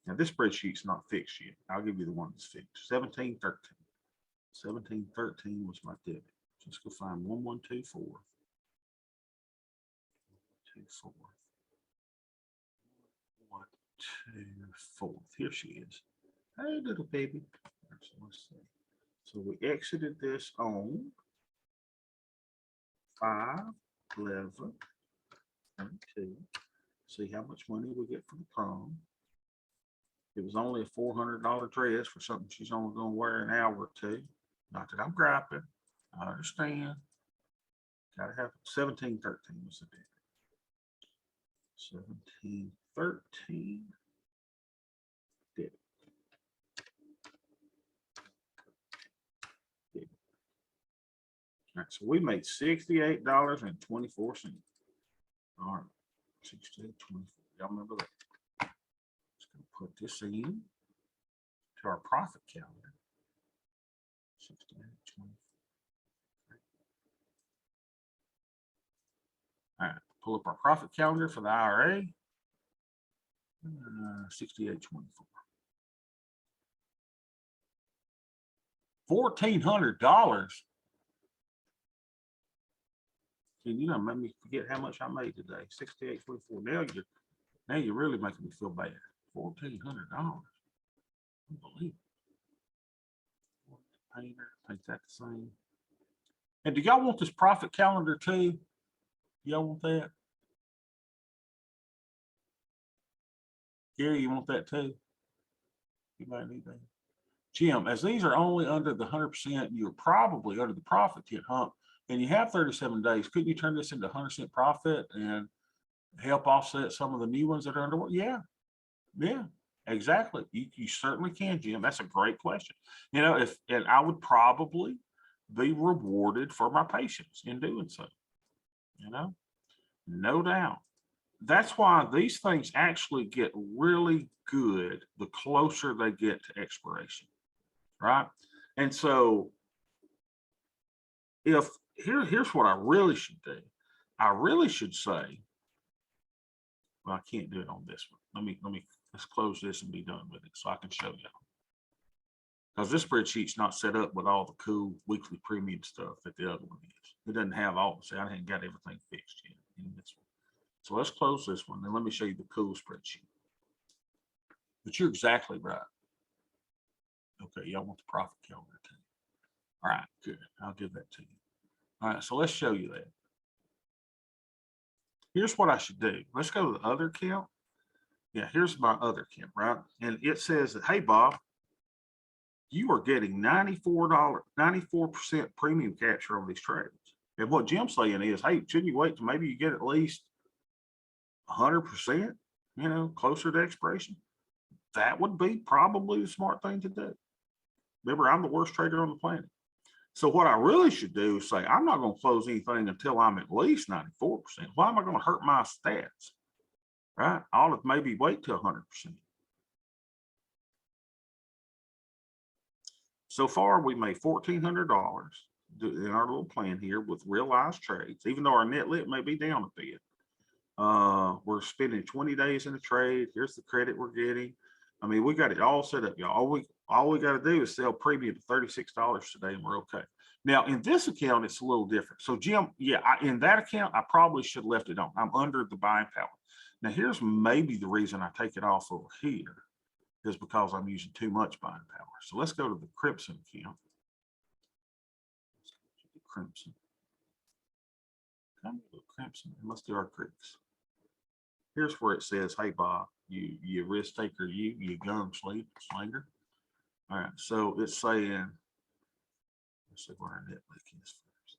Now this spreadsheet's not fixed yet. I'll give you the one that's fixed. 1713. 1713 was my debit. Let's go find 1124. 24. 124. Here she is. Hey, little baby. So let's see. So we exited this on 5/11/22. See how much money we get for the prom. It was only a $400 dress for something she's only going to wear an hour or two. Not that I'm griping. I understand. Gotta have 1713 was the date. 1713 did. All right, so we made $68.24. All right, 68.24. Y'all remember that? Just gonna put this in to our profit calendar. 68.24. All right, pull up our profit calendar for the IRA. 68.24. $1,400. Can you know make me forget how much I made today? 68.24. Now you're really making me feel bad. $1,400. Unbelievable. Painter, paint that the same. And do y'all want this profit calendar too? Y'all want that? Gary, you want that too? You might need that. Jim, as these are only under the 100%, you're probably under the profit hit hump, and you have 37 days. Couldn't you turn this into 100% profit and help offset some of the new ones that are under? Yeah, yeah, exactly. You certainly can, Jim. That's a great question. You know, and I would probably be rewarded for my patience in doing so. You know, no doubt. That's why these things actually get really good the closer they get to expiration, right? And so if here's what I really should do. I really should say, well, I can't do it on this one. Let's close this and be done with it so I can show you. Because this spreadsheet's not set up with all the cool weekly premium stuff that the other one is. It doesn't have all, see, I haven't got everything fixed yet in this one. So let's close this one and let me show you the cool spreadsheet. But you're exactly right. Okay, y'all want the profit calendar too. All right, good. I'll give that to you. All right, so let's show you that. Here's what I should do. Let's go to the other account. Yeah, here's my other account, right? And it says that, hey, Bob, you are getting $94, 94% premium capture on these trades. And what Jim's saying is, hey, shouldn't you wait till maybe you get at least 100%, you know, closer to expiration? That would be probably the smart thing to do. Remember, I'm the worst trader on the planet. So what I really should do is say, I'm not going to close anything until I'm at least 94%. Why am I going to hurt my stats? Right? I'll maybe wait till 100%. So far, we made $1,400 in our little plan here with realized trades, even though our net lit may be down a bit. We're spending 20 days in the trade. Here's the credit we're getting. I mean, we got it all set up, y'all. All we got to do is sell premium to $36 today, and we're okay. Now, in this account, it's a little different. So, Jim, yeah, in that account, I probably should have left it on. I'm under the buying power. Now, here's maybe the reason I take it off over here is because I'm using too much buying power. So let's go to the Crimson account. Crimson. Come to Crimson. Let's do our creeks. Here's where it says, hey, Bob, you risk taker, you gun slinger. All right, so it's saying, let's see where our net leak is first.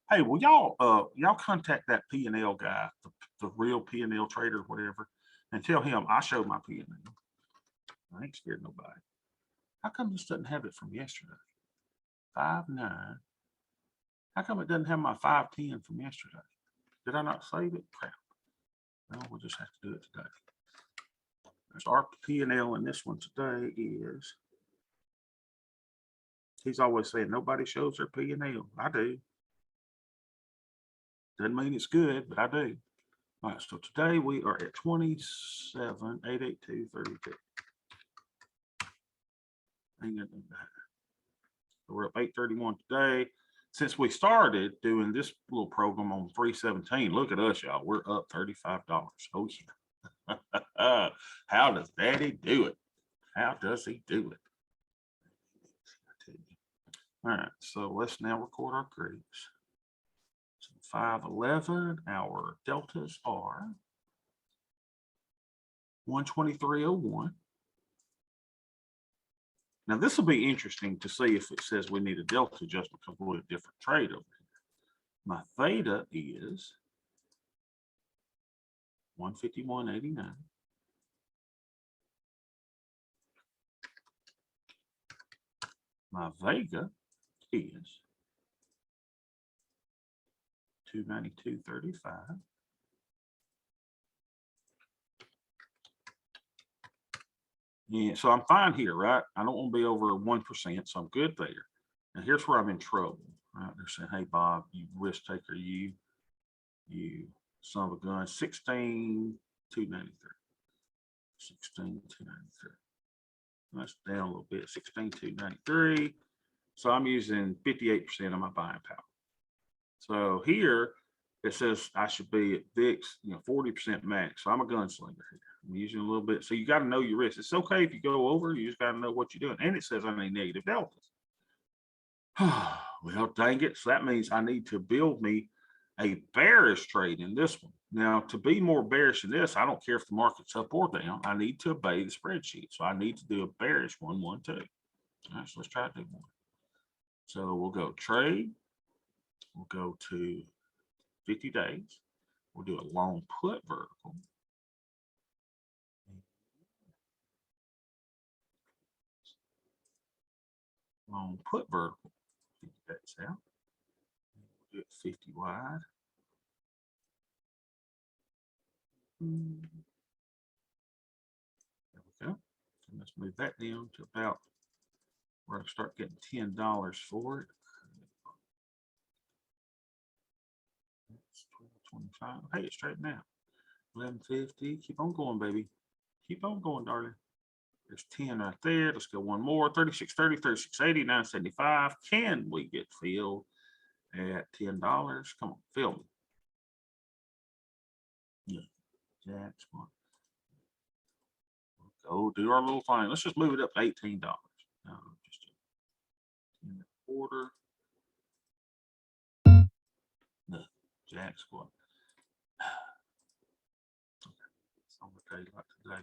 Hey, well, y'all contact that P&L guy, the real P&L trader, whatever, and tell him I showed my P&L. I ain't scared of nobody. How come this doesn't have it from yesterday? 5/9. How come it doesn't have my 5/10 from yesterday? Did I not save it? Crap. No, we'll just have to do it today. There's our P&L, and this one today is, he's always saying nobody shows their P&L. I do. Doesn't mean it's good, but I do. All right, so today we are at 27,882.32. We're up 831 today. Since we started doing this little program on 317, look at us, y'all. We're up $35. Oh yeah. How does Daddy do it? How does he do it? All right, so let's now record our Greeks. So 511, our deltas are 123.01. Now this will be interesting to see if it says we need a delta adjustment because we're a different trade over here. My theta is 151.89. My vega is 292.35. Yeah, so I'm fine here, right? I don't want to be over 1%, so I'm good there. And here's where I'm in trouble, right? They're saying, hey, Bob, you risk taker, you son of a gun, 16,293. 16,293. That's down a little bit, 16,293. So I'm using 58% of my buying power. So here it says I should be at VIX, 40% max. So I'm a gunslinger here. I'm using a little bit. So you got to know your risk. It's okay if you go over, you just got to know what you're doing. And it says I need negative deltas. Well, dang it. So that means I need to build me a bearish trade in this one. Now, to be more bearish in this, I don't care if the market's up or down. I need to obey the spreadsheet. So I need to do a bearish 112. All right, so let's try to do one. So we'll go trade. We'll go to 50 days. We'll do a long put vertical. Long put vertical. 50 days out. We'll do it 50 wide. There we go. And let's move that down to about where I start getting $10 for it. That's 12.25. Hey, it's straight now. 11.50. Keep on going, baby. Keep on going, darling. There's 10 right there. Let's go one more. 36.30, 36.80, 9.75. Can we get filled at $10? Come on, fill me. Yeah, that's one. We'll go do our little thing. Let's just move it up to $18. Just 10 quarter. No, jack squat. On the day like today,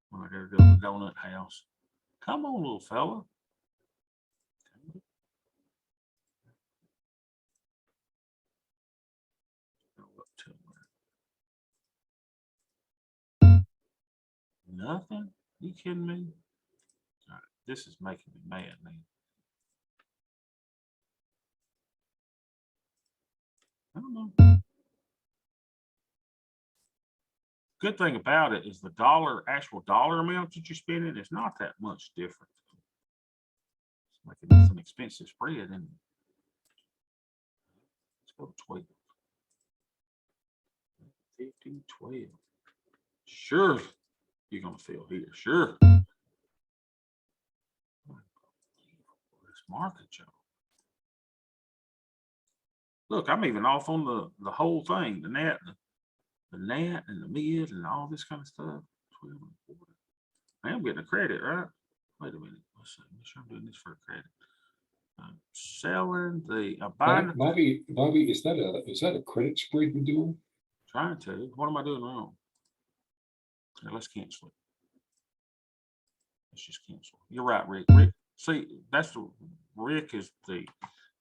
when I gotta go to the donut house. Come on, little fella. Go up to nothing. You kidding me? All right, this is making me mad, man. I don't know. Good thing about it is the actual dollar amount that you're spending is not that much different. It's making this an expensive spread, and let's go to 12. 15, 12. Sure, you're gonna feel here. Sure. This market, Joe. Look, I'm even off on the whole thing, the net and the mid and all this kind of stuff. 12 and 40. I am getting a credit, right? Wait a minute. Let's see. Make sure I'm doing this for a credit. I'm selling the buying. Bobby, is that a credit spread you're doing? Trying to. What am I doing wrong? Here, let's cancel it. Let's just cancel. You're right, Rick. Rick, see, Rick is the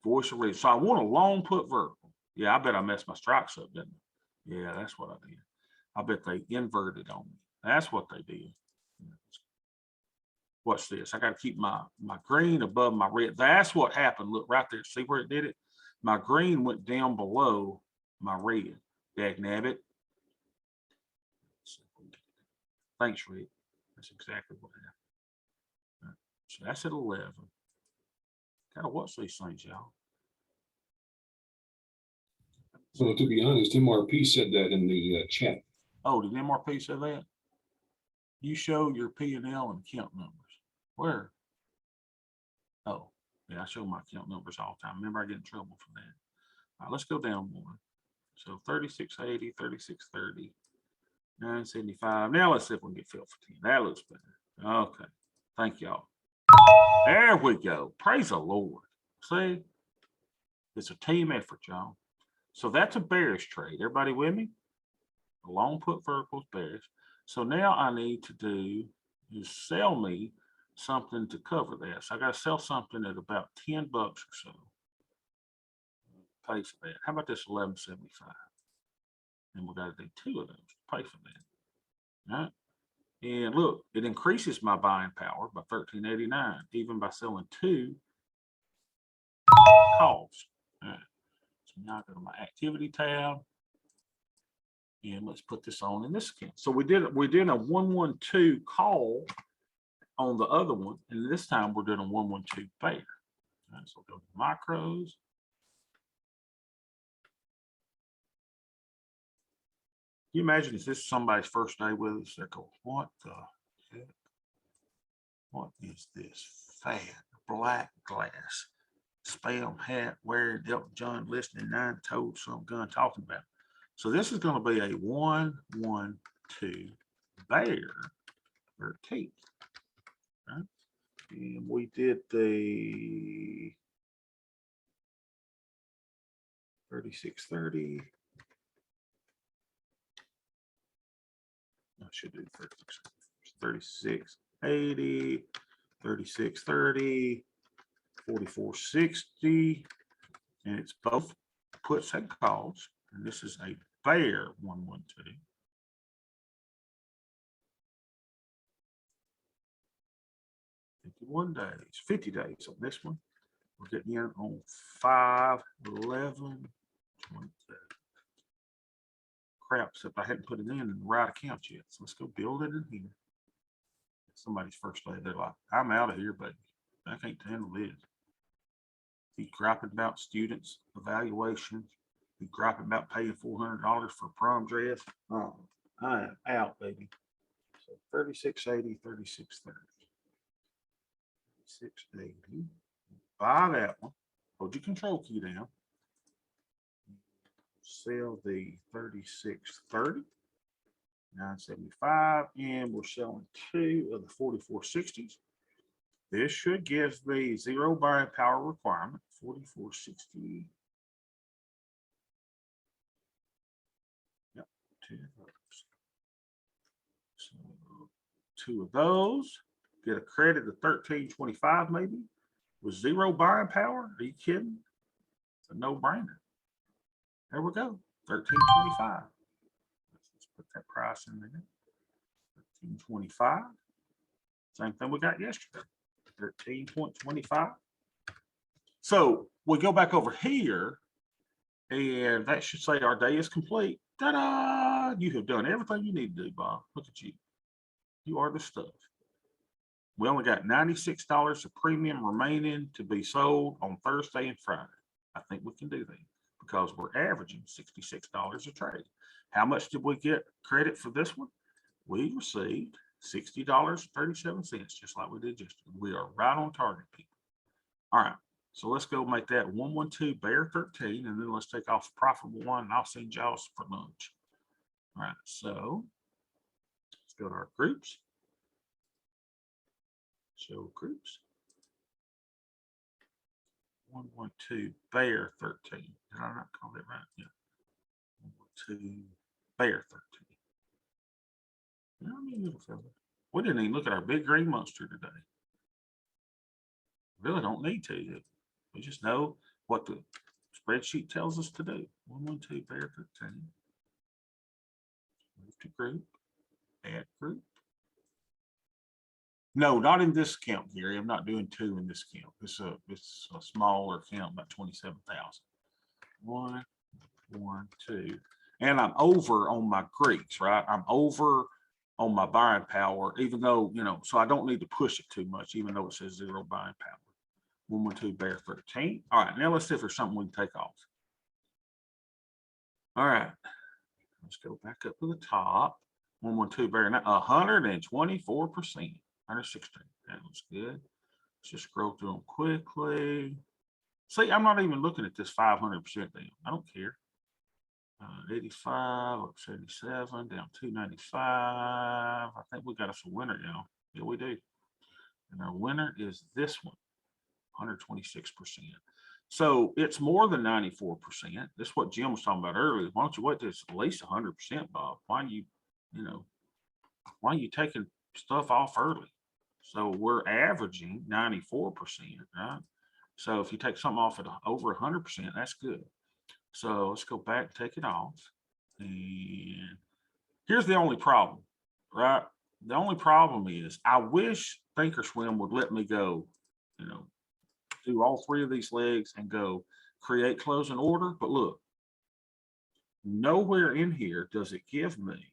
voice of reason. So I want a long put vertical. Yeah, I bet I messed my strikes up, didn't I? Yeah, that's what I did. I bet they inverted on me. That's what they did. What's this? I got to keep my green above my red. That's what happened. Look right there. See where it did it? My green went down below my red. Dag nabbit. Thanks, Rick. That's exactly what happened. So that's at 11. Gotta watch these things, y'all. Well, to be honest, MRP said that in the chat. Oh, did MRP say that? You show your P&L and account numbers. Where? Oh, yeah, I show my account numbers all the time. Remember, I get in trouble for that. All right, let's go down one. So 3680, 3630, 975. Now let's see if we can get filled for 10. That looks better. Okay. Thank y'all. There we go. Praise the Lord. See? It's a team effort, y'all. So that's a bearish trade. Everybody with me? A long put verticals bearish. So now I need to do is sell me something to cover that. So I got to sell something at about $10 or so. Pay for that. How about this 1175? And we got to do two of those to pay for that. All right. And look, it increases my buying power by 1389, even by selling two calls. All right. So now I go to my activity tab. And let's put this on in this account. So we did a 112 call on the other one, and this time we're doing a 112 bear. All right, so we'll go to micros. Can you imagine if this is somebody's first day with us? They go, what the heck? What is this fat black glass spam hat wearing Elton John listening 9-toed some gun talking about? So this is going to be a 112 bear 13. Right? And we did the 3630. I should do 3680, 3630, 4460, and it's both puts and calls. And this is a bear 112. 51 days, 50 days on this one. We're getting in on 5/11/20. Crap, except I hadn't put it in the right account yet. So let's go build it in here. Somebody's first day, they're like, I'm out of here, baby. I can't handle this. He's griping about students' evaluations. He's griping about paying $400 for a prom dress. Oh, I am out, baby. So 3680, 3630. 680. Buy that one. Hold your control key down. Sell the 3630. 975, and we're selling two of the 4460s. This should give me zero buying power requirement. 4460. Yep, two of those. So two of those. Get a credit of 1325 maybe with zero buying power. Are you kidding? It's a no-brainer. There we go. 1325. Let's put that price in there. 1325. Same thing we got yesterday. 13.25. So we go back over here, and that should say our day is complete. Ta-da! You have done everything you need to do, Bob. Look at you. You are the stuff. We only got $96 of premium remaining to be sold on Thursday and Friday. I think we can do that because we're averaging $66 a trade. How much did we get credit for this one? We received $60.37, just like we did yesterday. We are right on target, people. All right, so let's go make that 112 bear 13, and then let's take off a profitable one, and I'll send y'all for lunch. All right, so let's go to our groups. Show groups. 112 bear 13. Did I not call it right? Yeah. 112 bear 13. I mean, little fella. We didn't even look at our big green monster today. Really don't need to. We just know what the spreadsheet tells us to do. 112 bear 13. Move to group. Add group. No, not in this account, Gary. I'm not doing two in this account. It's a smaller account, about 27,000. 1, 1, 2. And I'm over on my Greeks, right? I'm over on my buying power, even though, so I don't need to push it too much, even though it says zero buying power. 112 bear 13. All right, now let's see if there's something we can take off. All right. Let's go back up to the top. 112 bear now 124%. 116. That looks good. Let's just scroll through them quickly. See, I'm not even looking at this 500% down. I don't care. 85, up 77, down 295. I think we got us a winner now. Yeah, we do. And our winner is this one, 126%. So it's more than 94%. This is what Jim was talking about earlier. Why don't you wait till it's at least 100%, Bob? Why are you taking stuff off early? So we're averaging 94%, right? So if you take something off at over 100%, that's good. So let's go back, take it off. And here's the only problem, right? The only problem is I wish Thinkorswim would let me go, do all three of these legs and go create closing order. But look, nowhere in here does it give me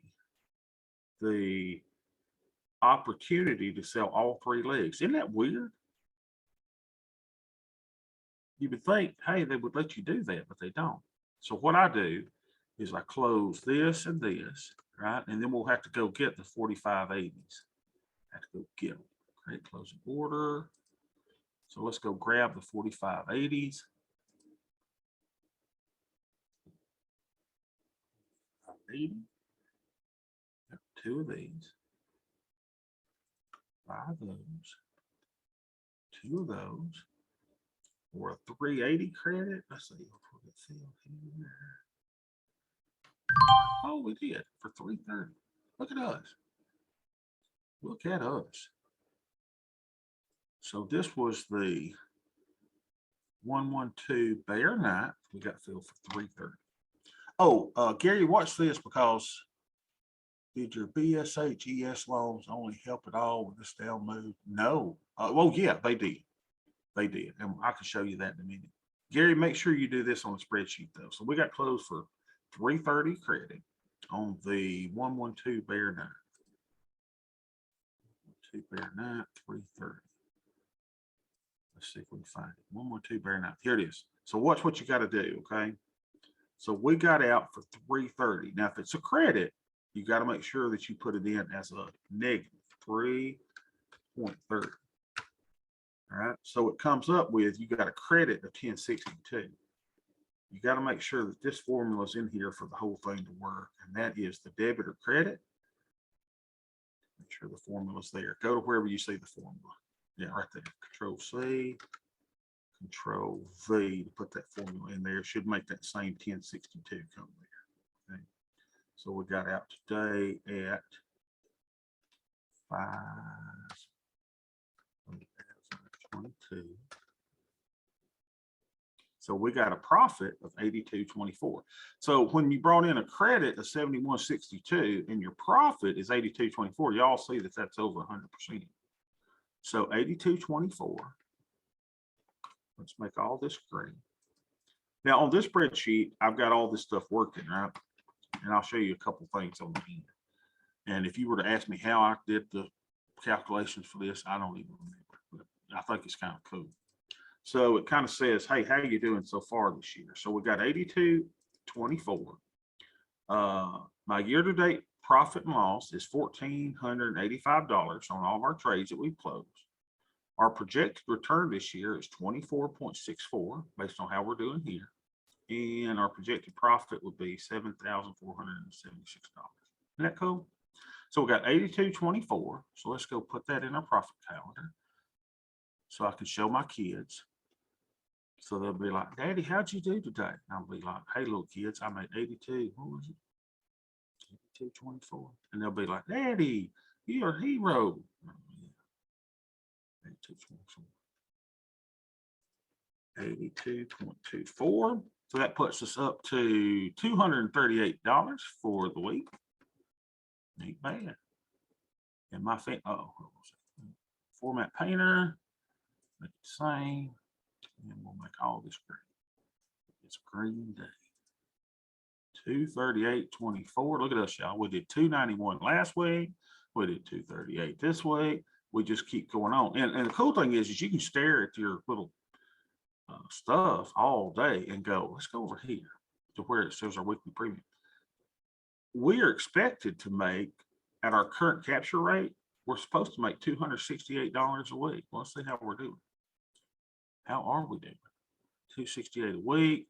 the opportunity to sell all three legs. Isn't that weird? You would think, hey, they would let you do that, but they don't. So what I do is I close this and this, right? And then we'll have to go get the 4580s. Have to go get them. Create closing order. So let's go grab the 4580s. 80. Two of these. 5 of those. 2 of those. For a 380 credit. Let's see. Oh, we did for 330. Look at us. Look at us. So this was the 112 Bear Knight. We got filled for 330. Oh, Gary, watch this, because did your BSHES loans only help at all with this down move? No. Well, yeah, they did. They did. And I can show you that in a minute. Gary, make sure you do this on the spreadsheet though. So we got closed for 330 credit on the 112 Bear Knight. 2 Bear Knight, 330. Let's see if we can find it. 112 Bear Knight. Here it is. So watch what you got to do. Okay. So we got out for 330. Now, if it's a credit, you got to make sure that you put it in as a negative 3.30. All right. So it comes up with, you got a credit of 1062. You got to make sure that this formula is in here for the whole thing to work. And that is the debit or credit. Make sure the formula's there. Go to wherever you see the formula. Yeah, right there. Control C, Control V to put that formula in there. It should make that same 1062 come there. Okay. So we got out today at 5/22. So we got a profit of 82.24. So when you brought in a credit of 71.62 and your profit is 82.24, y'all see that that's over 100%. So 82.24. Let's make all this green. Now on this spreadsheet, I've got all this stuff working, right? And I'll show you a couple things on the end. And if you were to ask me how I did the calculations for this, I don't even remember, but I think it's kind of cool. So it kind of says, hey, how are you doing so far this year? So we got 82.24. My year-to-date profit and loss is $1,485 on all of our trades that we've closed. Our projected return this year is 24.64 based on how we're doing here. And our projected profit would be $7,476. Isn't that cool? So we got 82.24. So let's go put that in our profit calendar so I can show my kids. So they'll be like, Daddy, how'd you do today? And I'll be like, hey, little kids, I made 82. What was it? 82.24. And they'll be like, Daddy, you're a hero. 82.24. So that puts us up to $238 for the week. Ain't bad. And my format painter, make it the same. And we'll make all this green. It's green day. 238.24. Look at us, y'all. We did 291 last week. We did 238 this week. We just keep going on. And the cool thing is you can stare at your little stuff all day and go, let's go over here. to where it says our weekly premium. We are expected to make, at our current capture rate, we're supposed to make $268 a week. Let's see how we're doing. How are we doing? 268 a week.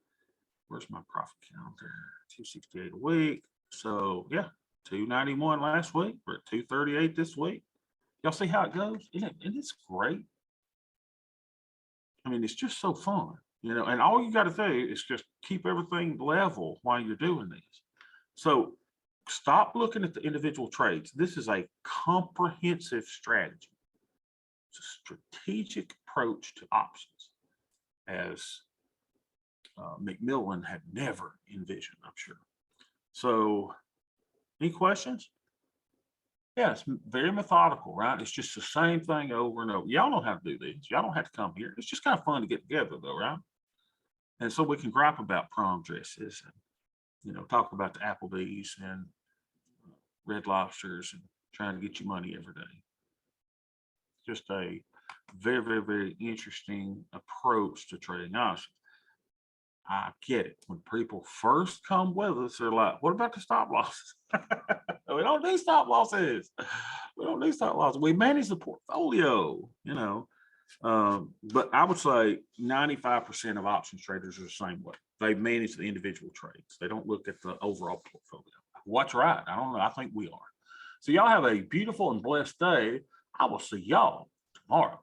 Where's my profit counter? 268 a week. So yeah, 291 last week. We're at 238 this week. Y'all see how it goes? And it's great. I mean, it's just so fun, you know, and all you got to do is just keep everything level while you're doing this. So stop looking at the individual trades. This is a comprehensive strategy. It's a strategic approach to options, as McMillan had never envisioned, I'm sure. So, any questions? Yeah, it's very methodical, right? It's just the same thing over and over. Y'all know how to do this. Y'all don't have to come here. It's just kind of fun to get together, though, right? And so we can gripe about prom dresses and, you know, talk about the Applebee's and Red Lobsters and trying to get you money every day. Just a very, very, very interesting approach to trading options. I get it. When people first come with us, they're like, what about the stop losses? We don't do stop losses. We don't do stop losses. We manage the portfolio, you know. But I would say 95% of options traders are the same way. They manage the individual trades. They don't look at the overall portfolio. What's right? I don't know. I think we are. So y'all have a beautiful and blessed day. I will see y'all tomorrow.